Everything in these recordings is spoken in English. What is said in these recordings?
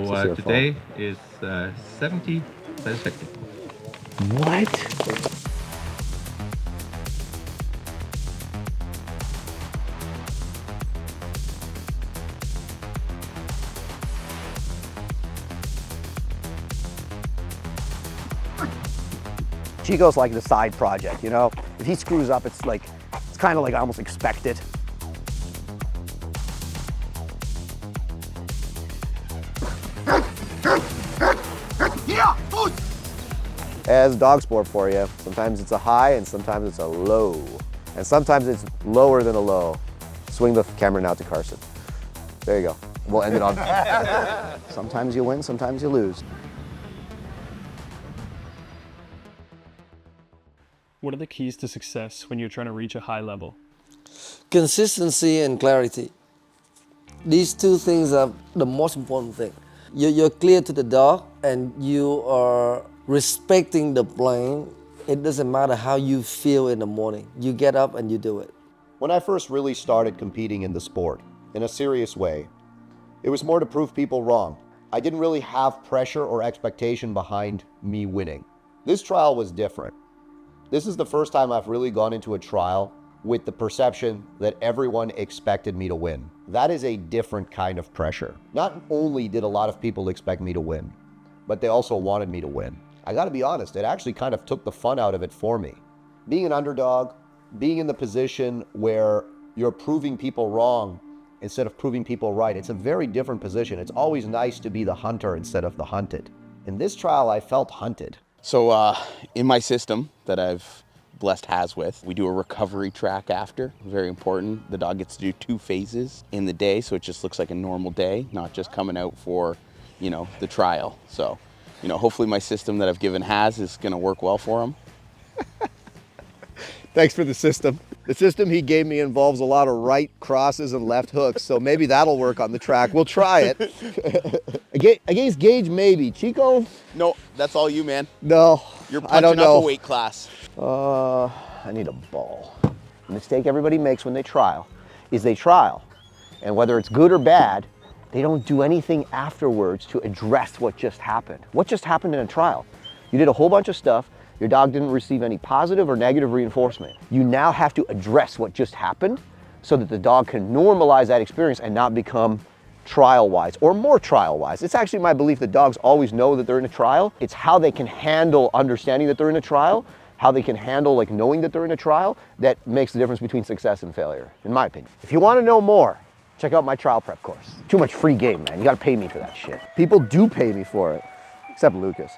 So your today is 70 satisfaction. What? Chico's like the side project, you know? If he screws up, it's kind of like almost expected. As dog sport for you, sometimes it's a high and sometimes it's a low. And sometimes it's lower than a low. Swing the camera now to Carson. There you go. We'll end it on. Sometimes you win, sometimes you lose. What are the keys to success when you're trying to reach a high level? Consistency and clarity. These two things are the most important thing. You're clear to the dog and you are respecting the plane. It doesn't matter how you feel in the morning. You get up and you do it. When I first really started competing in the sport, in a serious way, it was more to prove people wrong. I didn't really have pressure or expectation behind me winning. This trial was different. This is the first time I've really gone into a trial with the perception that everyone expected me to win. That is a different kind of pressure. Not only did a lot of people expect me to win, but they also wanted me to win. I gotta be honest, it actually kind of took the fun out of it for me. Being an underdog, being in the position where you're proving people wrong instead of proving people right, it's a very different position. It's always nice to be the hunter instead of the hunted. In this trial, I felt hunted. So in my system that I've blessed Has with, we do a recovery track after, very important. The dog gets to do 2 phases in the day, so it just looks like a normal day, not just coming out for, the trial. So, hopefully my system that I've given Has is gonna work well for him. Thanks for the system. The system he gave me involves a lot of right crosses and left hooks, so maybe that'll work on the track. We'll try it. Against Gage, maybe. Chico? No, that's all you, man. No, You're I don't punching know. up a weight class. I need a ball. The mistake everybody makes when they trial is they trial, and whether it's good or bad, they don't do anything afterwards to address what just happened. What just happened in a trial? You did a whole bunch of stuff. Your dog didn't receive any positive or negative reinforcement. You now have to address what just happened so that the dog can normalize that experience and not become trial-wise or more trial-wise. It's actually my belief that dogs always know that they're in a trial. It's how they can handle understanding that they're in a trial, how they can handle knowing that they're in a trial, that makes the difference between success and failure, in my opinion. If you want to know more, check out my trial prep course. Too much free game, man. You gotta pay me for that shit. People do pay me for it, except Lucas.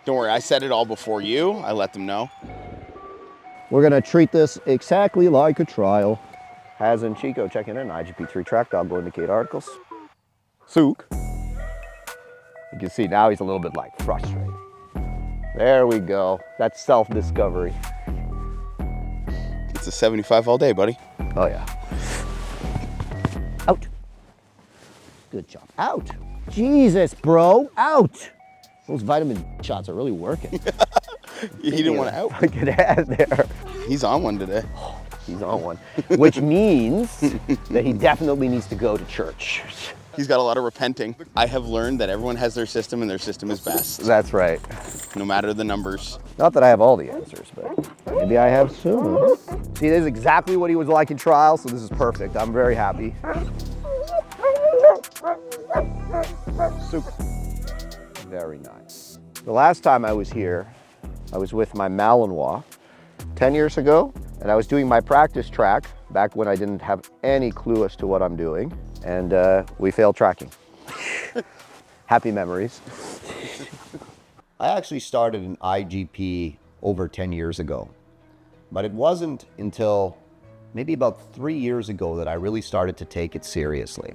Don't worry, I said it all before you. I let them know. We're gonna treat this exactly like a trial. Has and Chico checking in, IGP3 track dog will indicate articles. Sook. You can see now he's a little bit frustrated. There we go. That's self-discovery. It's a 75 all day, buddy. Oh yeah. Out. Good job. Out. Jesus, bro. Out. Those vitamin shots are really working. He didn't want to out. Fucking ass there. He's on one today. He's on one, which means that he definitely needs to go to church. He's got a lot of repenting. I have learned that everyone has their system and their system is best. That's right. No matter the numbers. Not that I have all the answers, but maybe I have some. See, this is exactly what he was like in trial, so this is perfect. I'm very happy. Super. Very nice. The last time I was here, I was with my Malinois 10 years ago, and I was doing my practice track back when I didn't have any clue as to what I'm doing, and we failed tracking. Happy memories. I actually started an IGP over 10 years ago, but it wasn't until maybe about 3 years ago that I really started to take it seriously.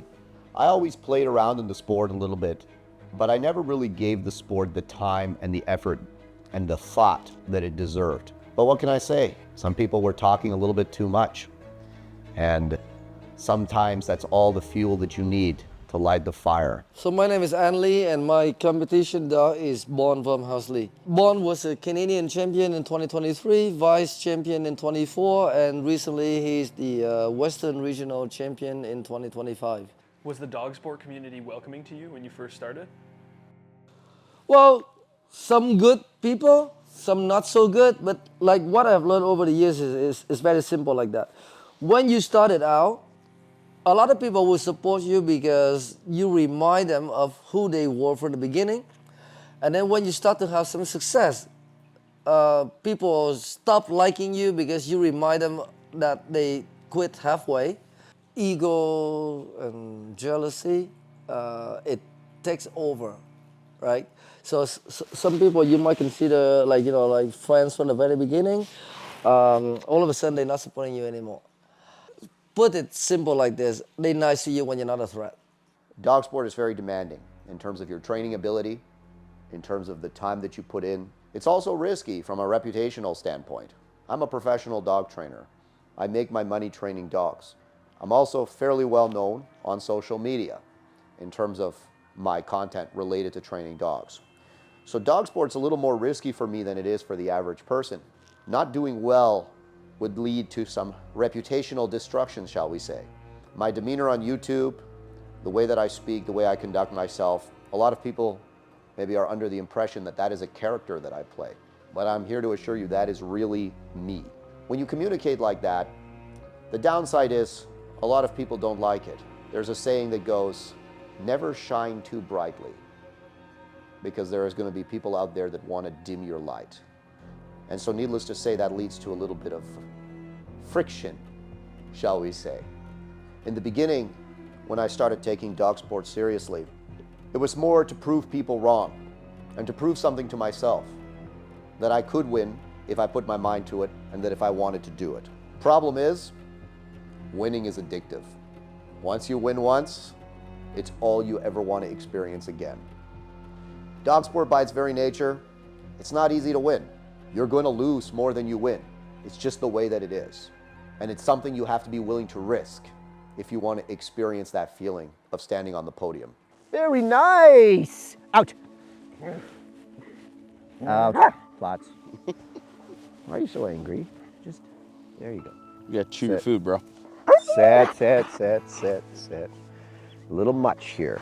I always played around in the sport a little bit, but I never really gave the sport the time and the effort and the thought that it deserved. But what can I say? Some people were talking a little bit too much. And sometimes that's all the fuel that you need to light the fire. So my name is An Lee and my competition dog is Bon from Housley. Bon was a Canadian champion in 2023, vice champion in 24, and recently he's the Western Regional champion in 2025. Was the dog sport community welcoming to you when you first started? Well, some good people, some not so good, but like what I've learned over the years is very simple like that. When you started out, a lot of people will support you because you remind them of who they were from the beginning. And then when you start to have some success, people stop liking you because you remind them that they quit halfway. Ego and jealousy, it takes over, right? So some people you might consider like friends from the very beginning. All of a sudden they're not supporting you anymore. Put it simple like this: they're nice to you when you're not a threat. Dog sport is very demanding in terms of your training ability, in terms of the time that you put in. It's also risky from a reputational standpoint. I'm a professional dog trainer. I make my money training dogs. I'm also fairly well known on social media in terms of my content related to training dogs. So dog sport's a little more risky for me than it is for the average person. Not doing well would lead to some reputational destruction, shall we say. My demeanor on YouTube, the way that I speak, the way I conduct myself, a lot of people maybe are under the impression that that is a character that I play. But I'm here to assure you that is really me. When you communicate like that, the downside is a lot of people don't like it. There's a saying that goes, never shine too brightly, because there is going to be people out there that want to dim your light. And so needless to say, that leads to a little bit of friction, shall we say. In the beginning, when I started taking dog sports seriously, it was more to prove people wrong and to prove something to myself, that I could win if I put my mind to it and that if I wanted to do it. Problem is, winning is addictive. Once you win once, it's all you ever want to experience again. Dog sport by its very nature, it's not easy to win. You're going to lose more than you win. It's just the way that it is. And it's something you have to be willing to risk if you want to experience that feeling of standing on the podium. Very nice. Out. Out. Plots. Why are you so angry? Just, there you go. You gotta chew your food, bro. Set. A little much here.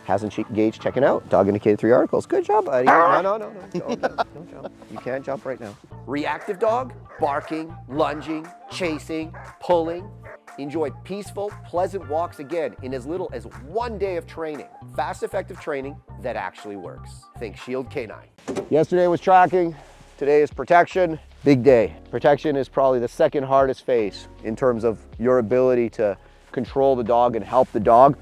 Hasn't Gage checking out. Dog indicated 3 articles. Good job, buddy. No. Don't jump. You can't jump right now. Reactive dog, barking, lunging, chasing, pulling. Enjoy peaceful, pleasant walks again in as little as 1 day of training. Fast, effective training that actually works. Think Shield Canine. Yesterday was tracking. Today is protection. Big day. Protection is probably the second hardest phase in terms of your ability to control the dog and help the dog.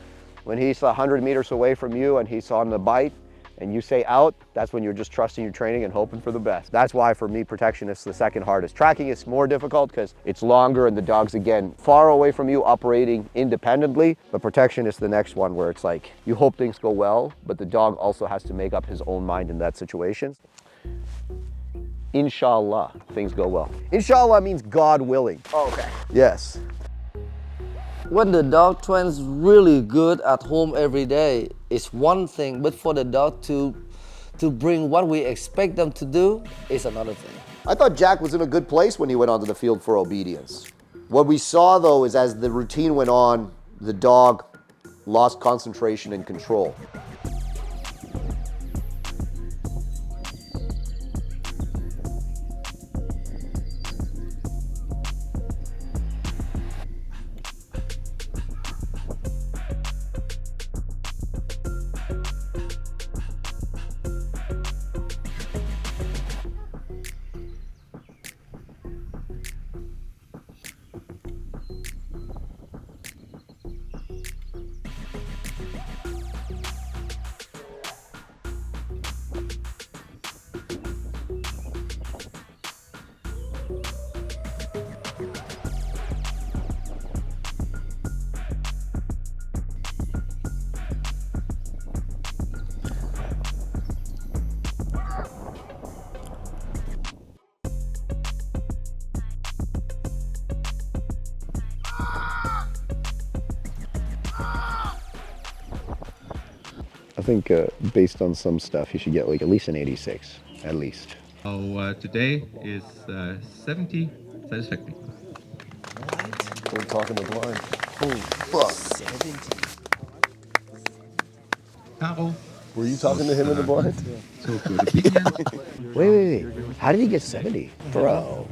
When he's 100 meters away from you and he's on the bite and you say out, that's when you're just trusting your training and hoping for the best. That's why for me, protection is the second hardest. Tracking is more difficult because it's longer and the dog's, again, far away from you, operating independently. But protection is the next one where it's like, you hope things go well, but the dog also has to make up his own mind in that situation. Inshallah, things go well. Inshallah means God willing. Oh, okay. Yes. When the dog trains really good at home every day, it's one thing, but for the dog to bring what we expect them to do is another thing. I thought Jack was in a good place when he went onto the field for obedience. What we saw though is as the routine went on, the dog lost concentration and control. I think based on some stuff, you should get like at least an 86, at least. So today is 70 satisfactory. We're talking the blind. Caro. Were you talking to him in the blind? So good opinion. Wait. How did he get 70? Bro,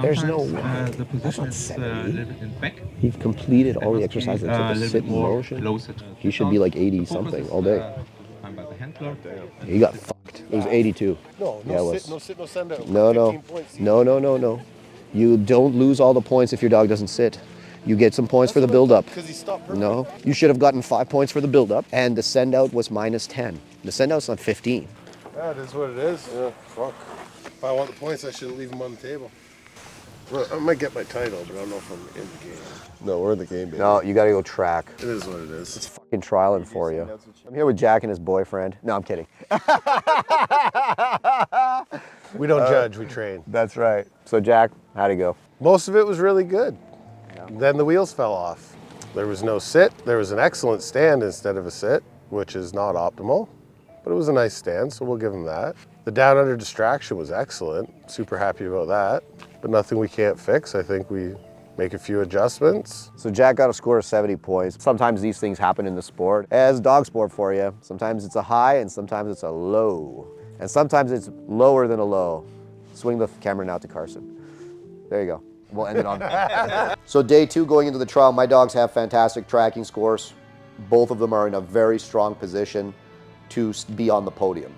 there's no Sometimes way. the That's position not is a 70. little bit in back. He completed That all the must be exercises a except the little sit bit in more motion. closer to He should be like 80 the focus something is, all day. I'm by the handler. He got fucked. It was 82. No, Yeah, it no was. sit, no sit, no send out. No. 15 points. No. You don't lose all the points if your dog doesn't sit. You get some points for the build-up. Because he stopped perfect. No, you should have gotten 5 points for the build-up, and the send-out was minus 10. The send-out's not 15. That is what it is. Yeah, fuck. If I want the points, I shouldn't leave them on the table. Well, I might get my title, but I don't know if I'm in the game. No, we're in the game, baby. No, you gotta go track. It is what it is. It's fucking trialing for you. I'm here with Jack and his boyfriend. No, I'm kidding. We don't judge, we train. That's right. So Jack, how'd it go? Most of it was really good. Then the wheels fell off. There was no sit. There was an excellent stand instead of a sit, which is not optimal, but it was a nice stand, so we'll give him that. The down under distraction was excellent. Super happy about that, but nothing we can't fix. I think we make a few adjustments. So Jack got a score of 70 points. Sometimes these things happen in the sport. As dog sport for you, sometimes it's a high and sometimes it's a low. And sometimes it's lower than a low. Swing the camera now to Carson. There you go. We'll end it on that. So day 2 going into the trial, my dogs have fantastic tracking scores. Both of them are in a very strong position to be on the podium.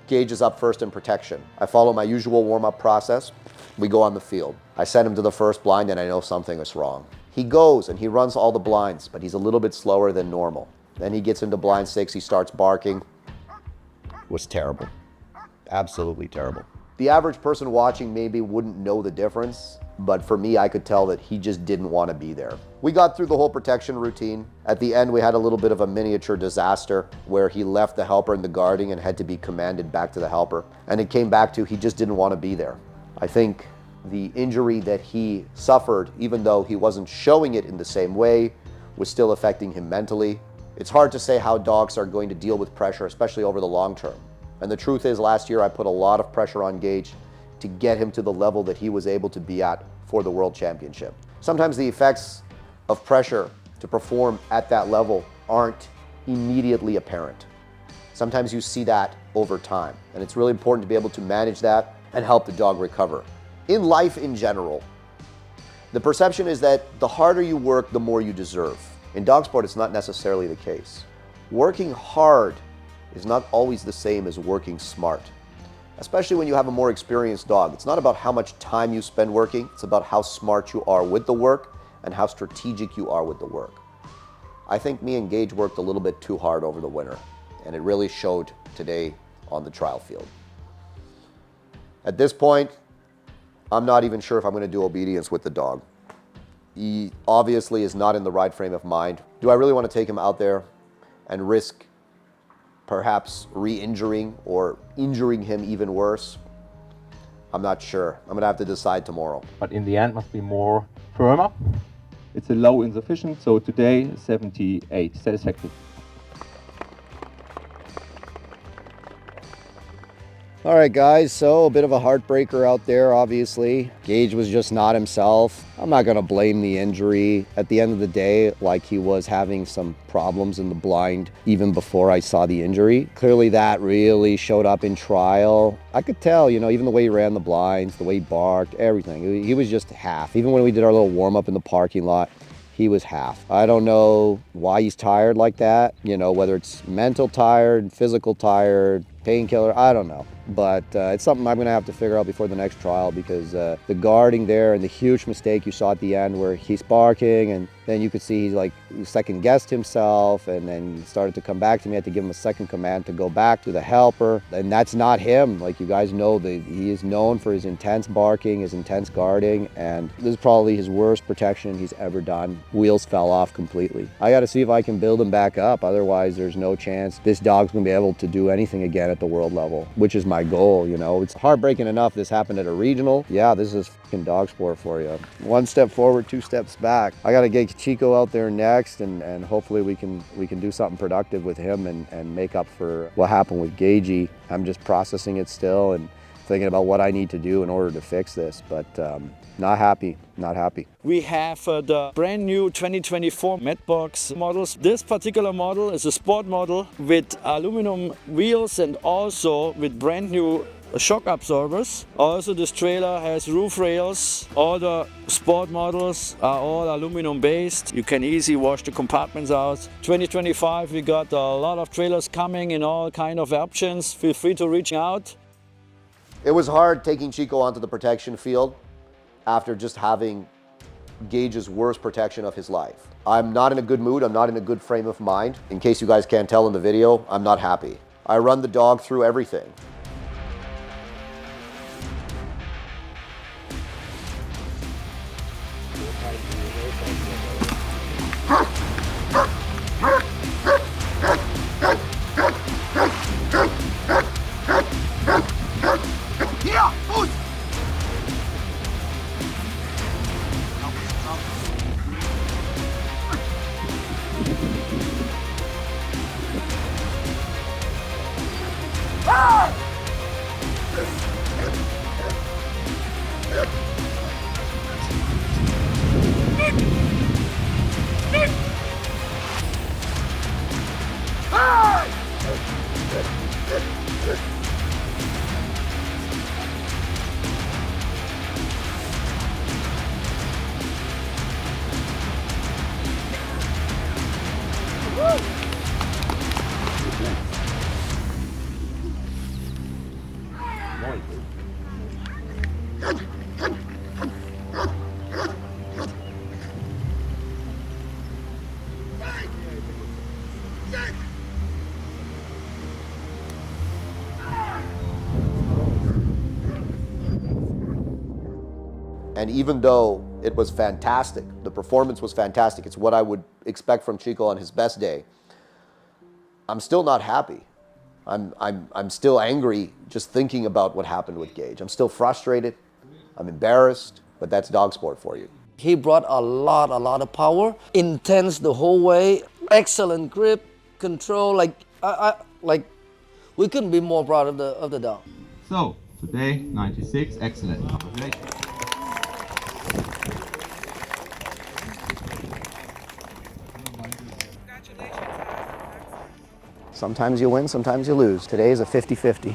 Gage is up first in protection. I follow my usual warm-up process. We go on the field. I send him to the first blind and I know something is wrong. He goes and he runs all the blinds, but he's a little bit slower than normal. Then he gets into blind 6, he starts barking. It was terrible. Absolutely terrible. The average person watching maybe wouldn't know the difference, but for me, I could tell that he just didn't want to be there. We got through the whole protection routine. At the end, we had a little bit of a miniature disaster where he left the helper in the guarding and had to be commanded back to the helper. And it came back to he just didn't want to be there. I think the injury that he suffered, even though he wasn't showing it in the same way, was still affecting him mentally. It's hard to say how dogs are going to deal with pressure, especially over the long term. And the truth is, last year I put a lot of pressure on Gage to get him to the level that he was able to be at for the World Championship. Sometimes the effects of pressure to perform at that level aren't immediately apparent. Sometimes you see that over time, and it's really important to be able to manage that and help the dog recover. In life in general, the perception is that the harder you work, the more you deserve. In dog sport, it's not necessarily the case. Working hard is not always the same as working smart, especially when you have a more experienced dog. It's not about how much time you spend working, it's about how smart you are with the work and how strategic you are with the work. I think me and Gage worked a little bit too hard over the winter, and it really showed today on the trial field. At this point, I'm not even sure if I'm going to do obedience with the dog. He obviously is not in the right frame of mind. Do I really want to take him out there and risk perhaps re-injuring or injuring him even worse? I'm not sure. I'm gonna have to decide tomorrow. But in the end, must be more firmer. It's a low insufficient, so today 78 satisfactory. All right, guys, so a bit of a heartbreaker out there, obviously. Gage was just not himself. I'm not gonna blame the injury. At the end of the day, like, he was having some problems in the blind even before I saw the injury. Clearly that really showed up in trial. I could tell, you know, even the way he ran the blinds, the way he barked, everything. He was just half. Even when we did our little warm-up in the parking lot, he was half. I don't know why he's tired like that, you know, whether it's mental tired, physical tired, painkiller, I don't know. But it's something I'm gonna have to figure out before the next trial, because the guarding there and the huge mistake you saw at the end where he's barking and then you could see he second guessed himself, and then he started to come back to me. I had to give him a second command to go back to the helper. And that's not him. Like, you guys know that he is known for his intense barking, his intense guarding, and this is probably his worst protection he's ever done. Wheels fell off completely. I gotta see if I can build him back up. Otherwise, there's no chance this dog's gonna be able to do anything again at the world level, which is my goal, you know. It's heartbreaking enough this happened at a regional. Yeah, this is fucking dog sport for you. One step forward, 2 steps back. I gotta get Chico out there next, and hopefully we can do something productive with him and make up for what happened with Gagey. I'm just processing it still, and thinking about what I need to do in order to fix this, but not happy, not happy. We have the brand new 2024 Matchbox models. This particular model is a sport model with aluminum wheels and also with brand new shock absorbers. Also, this trailer has roof rails. All the sport models are all aluminum based. You can easily wash the compartments out. 2025, we got a lot of trailers coming in all kind of options. Feel free to reach out. It was hard taking Chico onto the protection field after just having Gage's worst protection of his life. I'm not in a good mood. I'm not in a good frame of mind. In case you guys can't tell in the video, I'm not happy. I run the dog through everything. And even though it was fantastic, the performance was fantastic, it's what I would expect from Chico on his best day, I'm still not happy. I'm still angry just thinking about what happened with Gage. I'm still frustrated, I'm embarrassed, but that's dog sport for you. He brought a lot of power, intense the whole way, excellent grip, control, like we couldn't be more proud of the dog. So, today, 96, excellent. Congratulations. Sometimes you win, sometimes you lose. Today is a 50-50.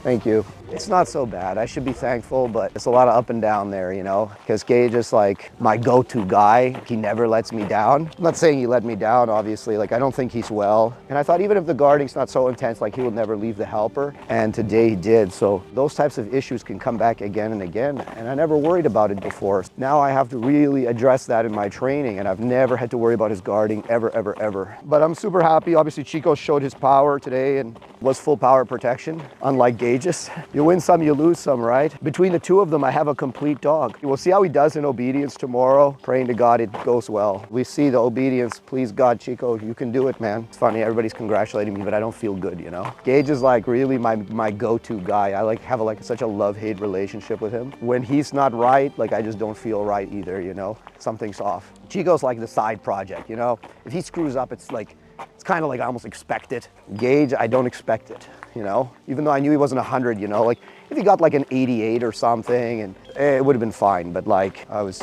Thank you. It's not so bad. I should be thankful, but it's a lot of up and down there, you know, because Gage is like my go-to guy. He never lets me down. I'm not saying he let me down, obviously. Like, I don't think he's well. And I thought even if the guarding's not so intense, like, he will never leave the helper. And today he did. So those types of issues can come back again and again. And I never worried about it before. Now I have to really address that in my training. And I've never had to worry about his guarding ever, ever, ever. But I'm super happy. Obviously, Chico showed his power today and was full power protection, unlike Gage's. You win some, you lose some, right? Between the two of them, I have a complete dog. We'll see how he does in obedience tomorrow. Praying to God it goes well. We see the obedience. Please, God, Chico, you can do it, man. It's funny, everybody's congratulating me, but I don't feel good, you know? Gage is like really my go-to guy. I have such a love-hate relationship with him. When he's not right, like, I just don't feel right either, you know? Something's off. Chico's like the side project, you know? If he screws up, it's kind of like I almost expect it. Gage, I don't expect it, you know? Even though I knew he wasn't 100, you know? Like, if he got like an 88 or something, and it would have been fine, but like, I was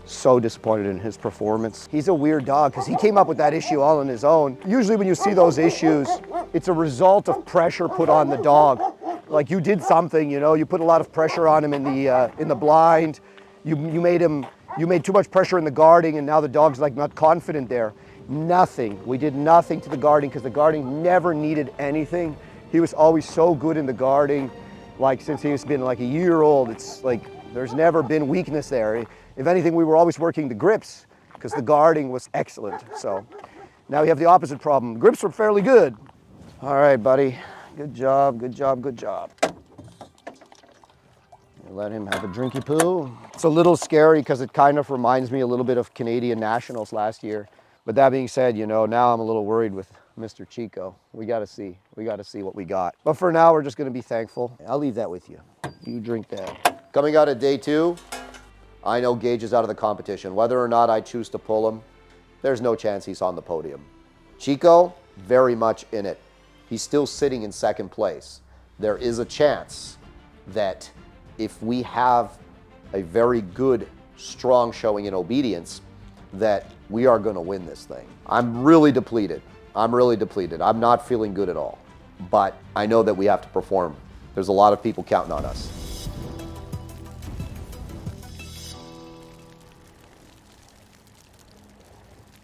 so disappointed in his performance. He's a weird dog because he came up with that issue all on his own. Usually when you see those issues, it's a result of pressure put on the dog. Like, you did something, you know? You put a lot of pressure on him in the blind. You made too much pressure in the guarding, and now the dog's like not confident there. Nothing. We did nothing to the guarding because the guarding never needed anything. He was always so good in the guarding, like since he's been like a year old. It's like there's never been weakness there. If anything, we were always working the grips because the guarding was excellent. So now we have the opposite problem. The grips were fairly good. All right, buddy. Good job, good job, good job. Let him have a drinky poo. It's a little scary because it kind of reminds me a little bit of Canadian Nationals last year. But that being said, you know, now I'm a little worried with Mr. Chico. We got to see what we got. But for now, we're just going to be thankful. I'll leave that with you. You drink that. Coming out of day 2, I know Gage is out of the competition. Whether or not I choose to pull him, there's no chance he's on the podium. Chico, very much in it. He's still sitting in second place. There is a chance that if we have a very good, strong showing in obedience, that we are going to win this thing. I'm really depleted. I'm not feeling good at all. But I know that we have to perform. There's a lot of people counting on us.